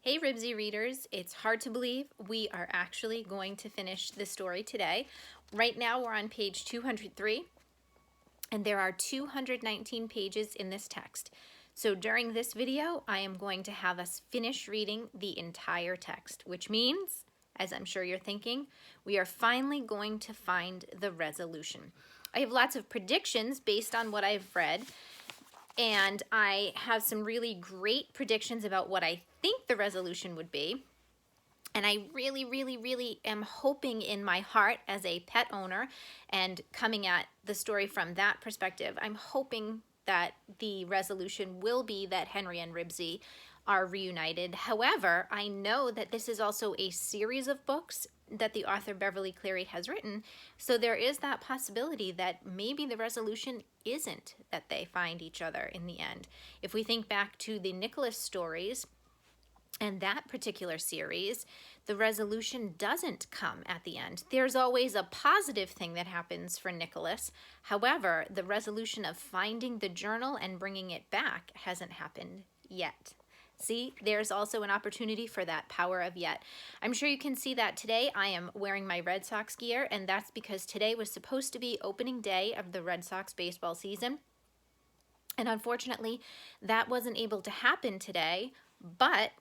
Hey Ribsy readers, it's hard to believe we are actually going to finish the story today. Right now we're on page 203 and there are 219 pages in this text. So during this video, I am going to have us finish reading the entire text, which means, as I'm sure you're thinking, we are finally going to find the resolution. I have lots of predictions based on what I've read, and I have some really great predictions about what I think the resolution would be. And I really am hoping in my heart as a pet owner and coming at the story from that perspective, I'm hoping that the resolution will be that Henry and Ribsy are reunited. However, I know that this is also a series of books that the author Beverly Cleary has written, so there is that possibility that maybe the resolution isn't that they find each other in the end. If we think back to the Nicholas stories and that particular series, the resolution doesn't come at the end. There's always a positive thing that happens for Nicholas. However, the resolution of finding the journal and bringing it back hasn't happened yet. See, there's also an opportunity for that power of yet. I'm sure you can see that today I am wearing my Red Sox gear, and that's because today was supposed to be opening day of the Red Sox baseball season. And unfortunately, that wasn't able to happen today, but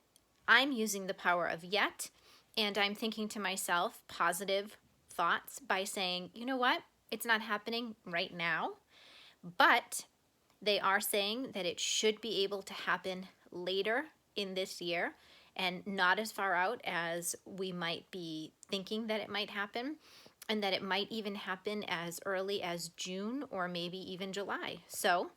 I'm using the power of yet, and I'm thinking to myself positive thoughts by saying, you know what, it's not happening right now, but they are saying that it should be able to happen later in this year and not as far out as we might be thinking that it might happen, and that it might even happen as early as June or maybe even July. So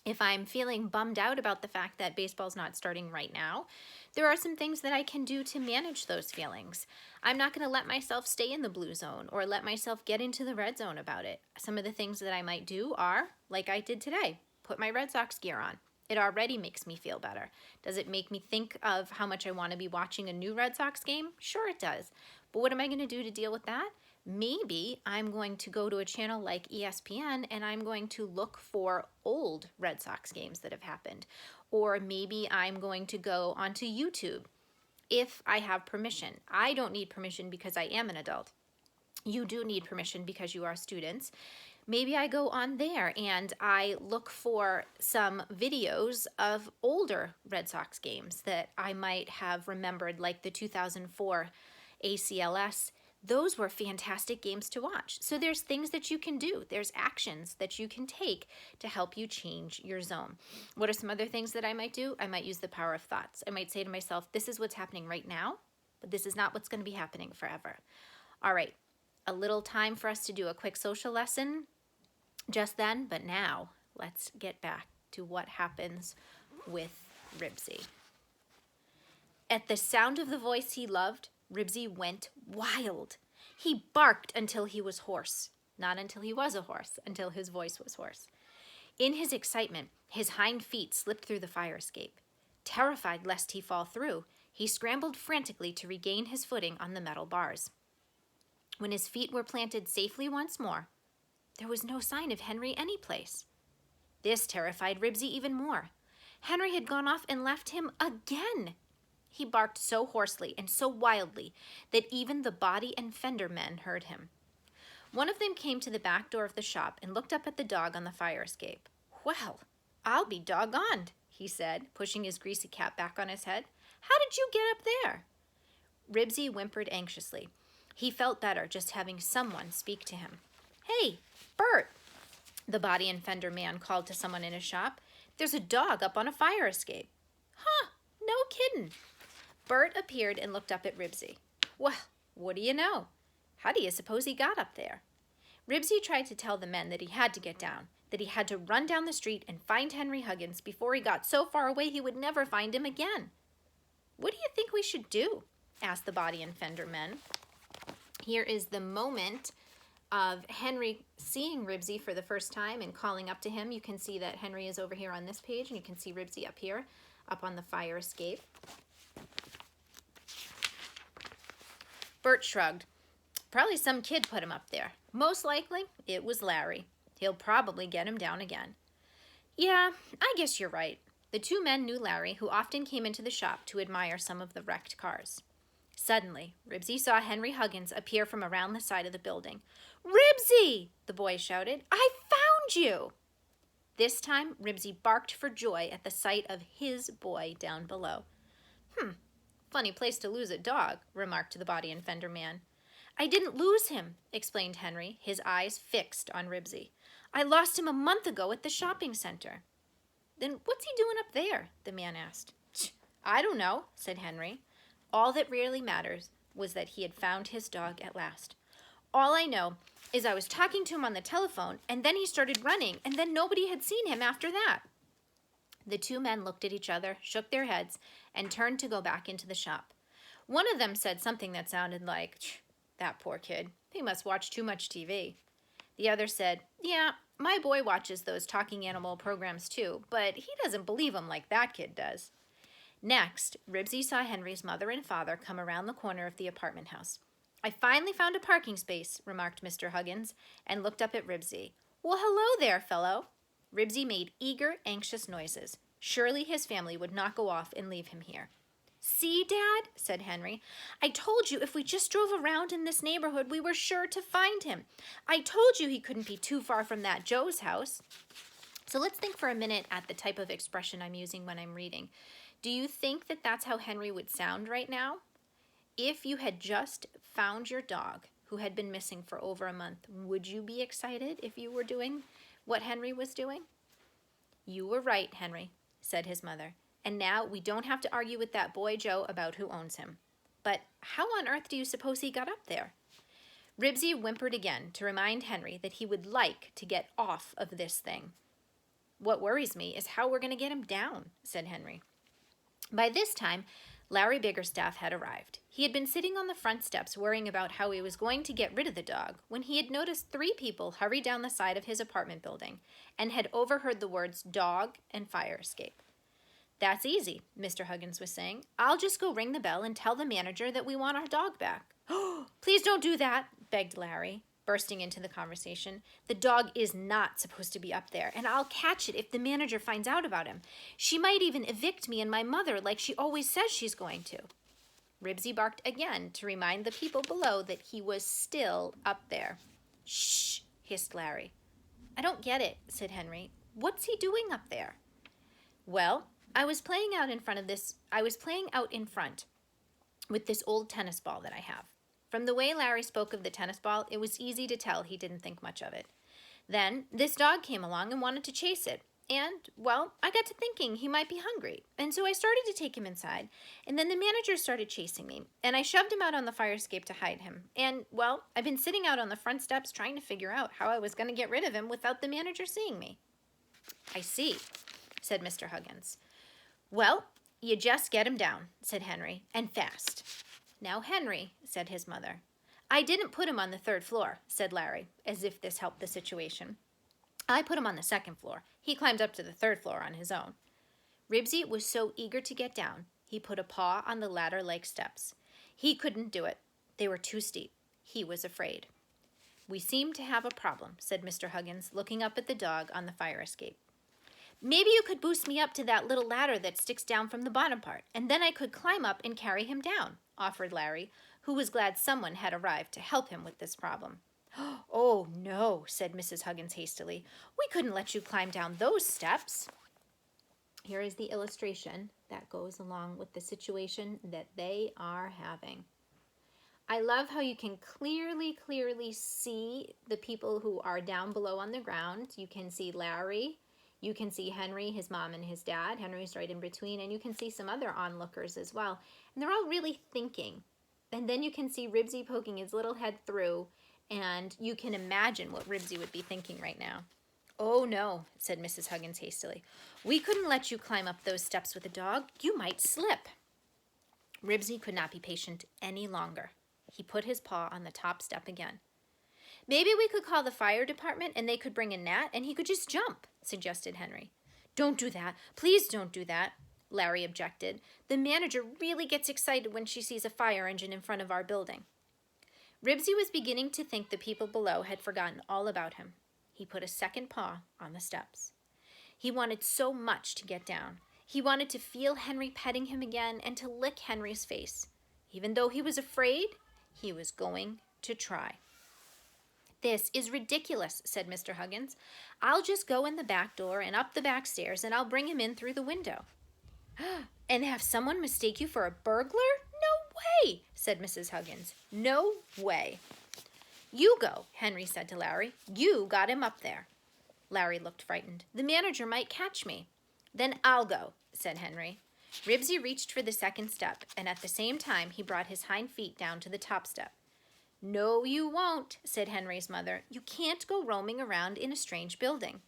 if I'm feeling bummed out about the fact that baseball's not starting right now, there are some things that I can do to manage those feelings. I'm not going to let myself stay in the blue zone or let myself get into the red zone about it. Some of the things that I might do are, like I did today, put my Red Sox gear on. It already makes me feel better. Does it make me think of how much I want to be watching a new Red Sox game? Sure it does. But what am I going to do to deal with that? Maybe I'm going to go to a channel like ESPN and I'm going to look for old Red Sox games that have happened. Or maybe I'm going to go onto YouTube if I have permission. I don't need permission because I am an adult. You do need permission because you are students. Maybe I go on there and I look for some videos of older Red Sox games that I might have remembered, like the 2004 ACLS. Those were fantastic games to watch. So there's things that you can do. There's actions that you can take to help you change your zone. What are some other things that I might do? I might use the power of thoughts. I might say to myself, this is what's happening right now, but this is not what's going to be happening forever. All right, a little time for us to do a quick social lesson just then, but now let's get back to what happens with Ribsy. At the sound of the voice he loved, Ribsy went wild. He barked until he was hoarse. Not until he was a horse, until his voice was hoarse. In his excitement, his hind feet slipped through the fire escape. Terrified lest he fall through, he scrambled frantically to regain his footing on the metal bars. When his feet were planted safely once more, there was no sign of Henry anyplace. This terrified Ribsy even more. Henry had gone off and left him again. He barked so hoarsely and so wildly that even the body and fender men heard him. One of them came to the back door of the shop and looked up at the dog on the fire escape. "Well, I'll be doggoned," he said, pushing his greasy cap back on his head. "How did you get up there?" Ribsy whimpered anxiously. He felt better just having someone speak to him. "Hey, Bert," the body and fender man called to someone in his shop. "There's a dog up on a fire escape." "Huh, no kiddin'." Bert appeared and looked up at Ribsy. "Well, what do you know? How do you suppose he got up there?" Ribsy tried to tell the men that he had to get down, that he had to run down the street and find Henry Huggins before he got so far away he would never find him again. "What do you think we should do?" asked the body and fender men. Here is the moment of Henry seeing Ribsy for the first time and calling up to him. You can see that Henry is over here on this page, and you can see Ribsy up here, up on the fire escape. Bert shrugged. "Probably some kid put him up there. Most likely, it was Larry. He'll probably get him down again." "Yeah, I guess you're right." The two men knew Larry, who often came into the shop to admire some of the wrecked cars. Suddenly, Ribsy saw Henry Huggins appear from around the side of the building. "Ribsy!" the boy shouted. "I found you!" This time, Ribsy barked for joy at the sight of his boy down below. Funny place to lose a dog," remarked the body and fender man. "I didn't lose him," explained Henry, his eyes fixed on Ribsy. "I lost him a month ago at the shopping center." "Then what's he doing up there?" the man asked. "I don't know," said Henry. All that really matters was that he had found his dog at last. "All I know is I was talking to him on the telephone, and then he started running, and then nobody had seen him after that." The two men looked at each other, shook their heads, and turned to go back into the shop. One of them said something that sounded like, "That poor kid. He must watch too much TV." The other said, "Yeah, my boy watches those talking animal programs too, but he doesn't believe them like that kid does." Next, Ribsy saw Henry's mother and father come around the corner of the apartment house. "I finally found a parking space," remarked Mr. Huggins, and looked up at Ribsy. "Well, hello there, fellow." Ribsy made eager, anxious noises. Surely his family would not go off and leave him here. "See, Dad," said Henry, "I told you if we just drove around in this neighborhood, we were sure to find him. I told you he couldn't be too far from that Joe's house." So let's think for a minute at the type of expression I'm using when I'm reading. Do you think that that's how Henry would sound right now? If you had just found your dog who had been missing for over a month, would you be excited if you were doing what Henry was doing? "You were right, Henry," said his mother. "And now we don't have to argue with that boy Joe about who owns him. But how on earth do you suppose he got up there?" Ribsy whimpered again to remind Henry that he would like to get off of this thing. "What worries me is how we're going to get him down," said Henry. By this time, Larry Biggerstaff had arrived. He had been sitting on the front steps worrying about how he was going to get rid of the dog when he had noticed 3 people hurry down the side of his apartment building and had overheard the words "dog" and "fire escape." "That's easy," Mr. Huggins was saying. "I'll just go ring the bell and tell the manager that we want our dog back." "Oh, please don't do that," begged Larry, bursting into the conversation. "The dog is not supposed to be up there, and I'll catch it if the manager finds out about him. She might even evict me and my mother like she always says she's going to." Ribsy barked again to remind the people below that he was still up there. "Shh," hissed Larry. "I don't get it," said Henry. "What's he doing up there?" "Well, I was playing out in front with this old tennis ball that I have." From the way Larry spoke of the tennis ball, it was easy to tell he didn't think much of it. "Then this dog came along and wanted to chase it. And, well, I got to thinking he might be hungry. And so I started to take him inside. And then the manager started chasing me. And I shoved him out on the fire escape to hide him. And, well, I've been sitting out on the front steps trying to figure out how I was going to get rid of him without the manager seeing me." "I see," said Mr. Huggins. "Well, you just get him down," said Henry, "and fast." "Now, Henry," said his mother. "I didn't put him on the 3rd floor," said Larry, as if this helped the situation. "I put him on the 2nd floor. He climbed up to the 3rd floor on his own." Ribsy was so eager to get down, he put a paw on the ladder-like steps. He couldn't do it. They were too steep. He was afraid. "We seem to have a problem," said Mr. Huggins, looking up at the dog on the fire escape. "Maybe you could boost me up to that little ladder that sticks down from the bottom part, and then I could climb up and carry him down," offered Larry, who was glad someone had arrived to help him with this problem. "Oh, no," said Mrs. Huggins hastily. "We couldn't let you climb down those steps." Here is the illustration that goes along with the situation that they are having. I love how you can clearly see the people who are down below on the ground. You can see Larry. You can see Henry, his mom, and his dad. Henry's right in between. And you can see some other onlookers as well. And they're all really thinking. And then you can see Ribsy poking his little head through. And you can imagine what Ribsy would be thinking right now. "Oh, no," said Mrs. Huggins hastily. "We couldn't let you climb up those steps with a dog. You might slip." Ribsy could not be patient any longer. He put his paw on the top step again. "Maybe we could call the fire department and they could bring a gnat and he could just jump," suggested Henry. "Don't do that. Please don't do that," Larry objected. "The manager really gets excited when she sees a fire engine in front of our building." Ribsy was beginning to think the people below had forgotten all about him. He put a second paw on the steps. He wanted so much to get down. He wanted to feel Henry petting him again and to lick Henry's face. Even though he was afraid, he was going to try. "This is ridiculous," said Mr. Huggins. "I'll just go in the back door and up the back stairs, and I'll bring him in through the window." "And have someone mistake you for a burglar? No way," said Mrs. Huggins. "No way." "You go," Henry said to Larry. "You got him up there." Larry looked frightened. "The manager might catch me." "Then I'll go," said Henry. Ribsy reached for the second step, and at the same time he brought his hind feet down to the top step. "No, you won't," said Henry's mother. "You can't go roaming around in a strange building."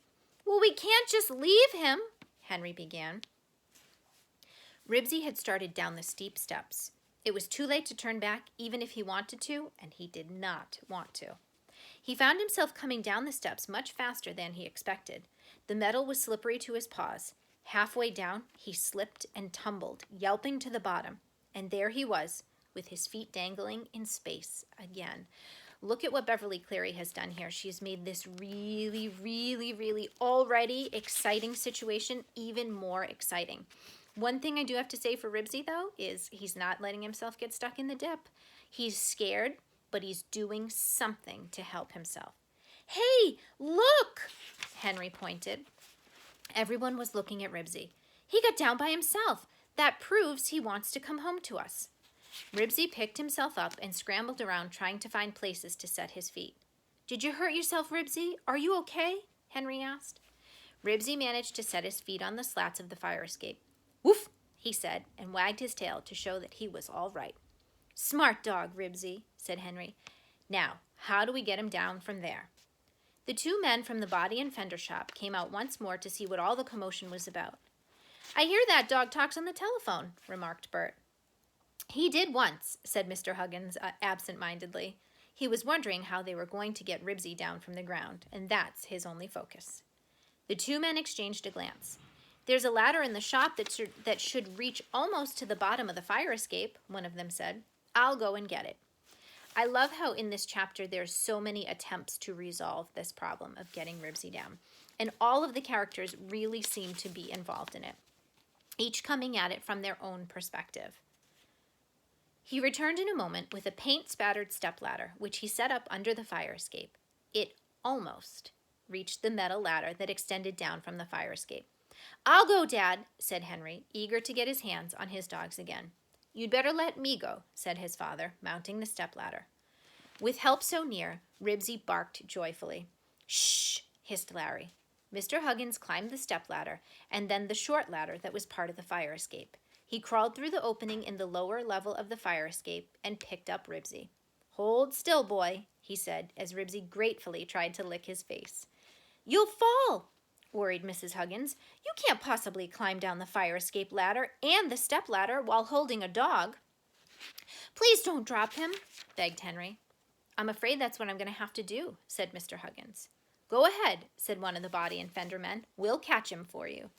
"Well, we can't just leave him," Henry began. Ribsy had started down the steep steps. It was too late to turn back, even if he wanted to, and he did not want to. He found himself coming down the steps much faster than he expected. The metal was slippery to his paws. Halfway down, he slipped and tumbled, yelping to the bottom. And there he was, with his feet dangling in space again. Look at what Beverly Cleary has done here. She's made this really, really, really already exciting situation even more exciting. One thing I do have to say for Ribsy, though, is he's not letting himself get stuck in the dip. He's scared, but he's doing something to help himself. "Hey, look!" Henry pointed. Everyone was looking at Ribsy. "He got down by himself. That proves he wants to come home to us." Ribsy picked himself up and scrambled around trying to find places to set his feet. "Did you hurt yourself, Ribsy? Are you okay?" Henry asked. Ribsy managed to set his feet on the slats of the fire escape. "Woof," he said, and wagged his tail to show that he was all right. "Smart dog, Ribsy," said Henry. "Now, how do we get him down from there?" The two men from the body and fender shop came out once more to see what all the commotion was about. "I hear that dog talks on the telephone," remarked Bert. "He did once," said Mr. Huggins absent-mindedly. He was wondering how they were going to get Ribsy down from the ground, and that's his only focus. The two men exchanged a glance. "There's a ladder in the shop that should reach almost to the bottom of the fire escape," one of them said. "I'll go and get it." I love how in this chapter there's so many attempts to resolve this problem of getting Ribsy down, and all of the characters really seem to be involved in it, each coming at it from their own perspective. He returned in a moment with a paint-spattered stepladder, which he set up under the fire escape. It almost reached the metal ladder that extended down from the fire escape. "I'll go, Dad," said Henry, eager to get his hands on his dogs again. "You'd better let me go," said his father, mounting the stepladder. With help so near, Ribsy barked joyfully. "Shh!" hissed Larry. Mr. Huggins climbed the stepladder and then the short ladder that was part of the fire escape. He crawled through the opening in the lower level of the fire escape and picked up Ribsy. "Hold still, boy," he said, as Ribsy gratefully tried to lick his face. "You'll fall," worried Mrs. Huggins. "You can't possibly climb down the fire escape ladder and the step ladder while holding a dog." "Please don't drop him," begged Henry. "I'm afraid that's what I'm going to have to do," said Mr. Huggins. "Go ahead," said one of the body and fender men. "We'll catch him for you."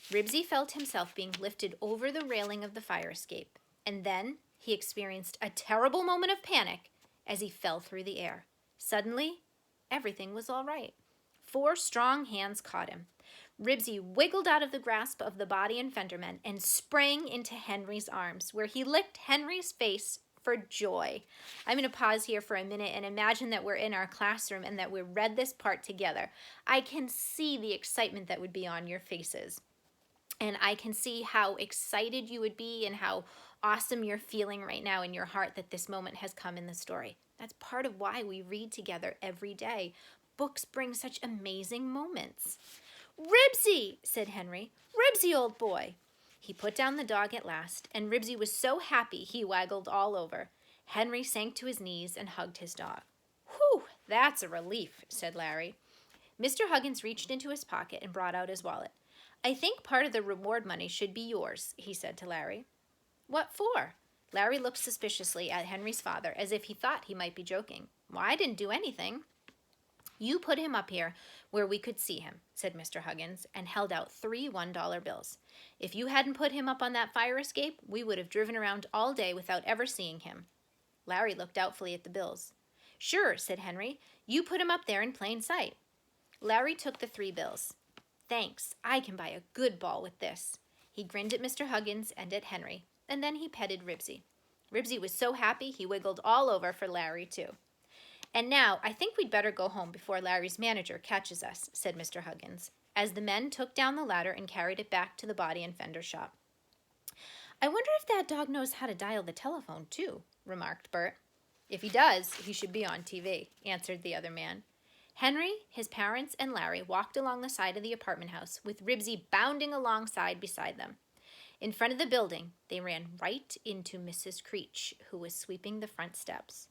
Ribsy felt himself being lifted over the railing of the fire escape, and then he experienced a terrible moment of panic as he fell through the air. Suddenly, everything was all right. 4 strong hands caught him. Ribsy wiggled out of the grasp of the body and fender men and sprang into Henry's arms, where he licked Henry's face for joy. I'm going to pause here for a minute and imagine that we're in our classroom and that we read this part together. I can see the excitement that would be on your faces. And I can see how excited you would be and how awesome you're feeling right now in your heart that this moment has come in the story. That's part of why we read together every day. Books bring such amazing moments. "Ribsy," said Henry. "Ribsy, old boy." He put down the dog at last, and Ribsy was so happy he waggled all over. Henry sank to his knees and hugged his dog. "Whew, that's a relief," said Larry. Mr. Huggins reached into his pocket and brought out his wallet. "I think part of the reward money should be yours," he said to Larry. "What for?" Larry looked suspiciously at Henry's father as if he thought he might be joking. "Why, I didn't do anything." "You put him up here where we could see him," said Mr. Huggins, and held out 3 $1 bills. "If you hadn't put him up on that fire escape, we would have driven around all day without ever seeing him." Larry looked doubtfully at the bills. "Sure," said Henry. "You put him up there in plain sight." Larry took the 3 bills. "Thanks, I can buy a good ball with this." He grinned at Mr. Huggins and at Henry, and then he petted Ribsy. Ribsy was so happy he wiggled all over for Larry, too. "And now I think we'd better go home before Larry's manager catches us," said Mr. Huggins, as the men took down the ladder and carried it back to the body and fender shop. "I wonder if that dog knows how to dial the telephone, too," remarked Bert. "If he does, he should be on TV," answered the other man. Henry, his parents, and Larry walked along the side of the apartment house, with Ribsy bounding alongside beside them. In front of the building, they ran right into Mrs. Creech, who was sweeping the front steps.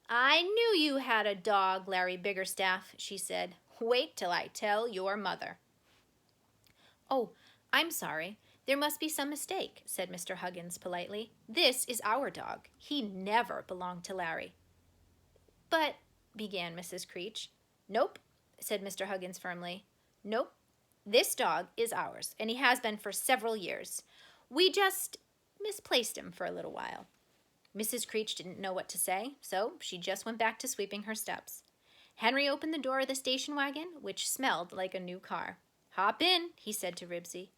"I knew you had a dog, Larry Biggerstaff," she said. "Wait till I tell your mother." "Oh, I'm sorry. There must be some mistake," said Mr. Huggins politely. "This is our dog. He never belonged to Larry." "But," began Mrs. Creech. "Nope," said Mr. Huggins firmly. "Nope. This dog is ours, and he has been for several years. We just misplaced him for a little while." Mrs. Creech didn't know what to say, so she just went back to sweeping her steps. Henry opened the door of the station wagon, which smelled like a new car. "Hop in," he said to Ribsy.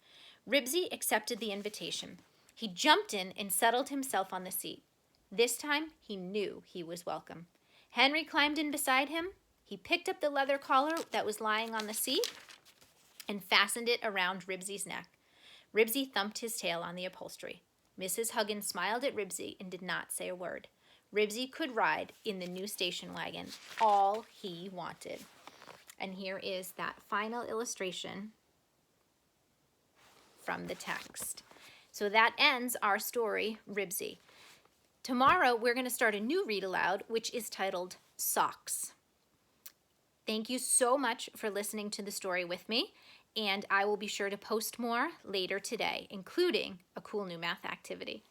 Ribsy accepted the invitation. He jumped in and settled himself on the seat. This time, he knew he was welcome. Henry climbed in beside him. He picked up the leather collar that was lying on the seat and fastened it around Ribsy's neck. Ribsy thumped his tail on the upholstery. Mrs. Huggins smiled at Ribsy and did not say a word. Ribsy could ride in the new station wagon all he wanted. And here is that final illustration from the text. So that ends our story, Ribsy. Tomorrow, we're going to start a new read aloud, which is titled Socks. Thank you so much for listening to the story with me, and I will be sure to post more later today, including a cool new math activity.